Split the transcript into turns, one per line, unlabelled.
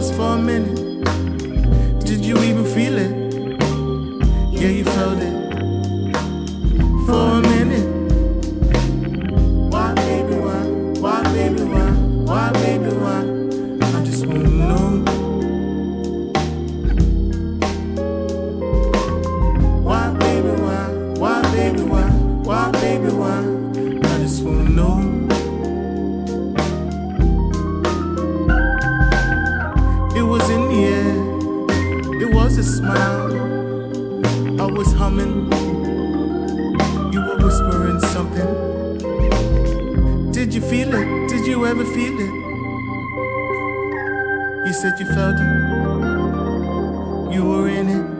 just for a minute. Did you even feel it? Yeah, you felt it. For a minute. Why, baby, why? Why, baby, why? Why, baby, why? I just wanna know. Why, baby, why? Why, baby, why? Why, baby, why? I just wanna know. It was in the air. It was a smile. I was humming. You were whispering something. Did you feel it? Did you ever feel it? You said you felt it. You were in it.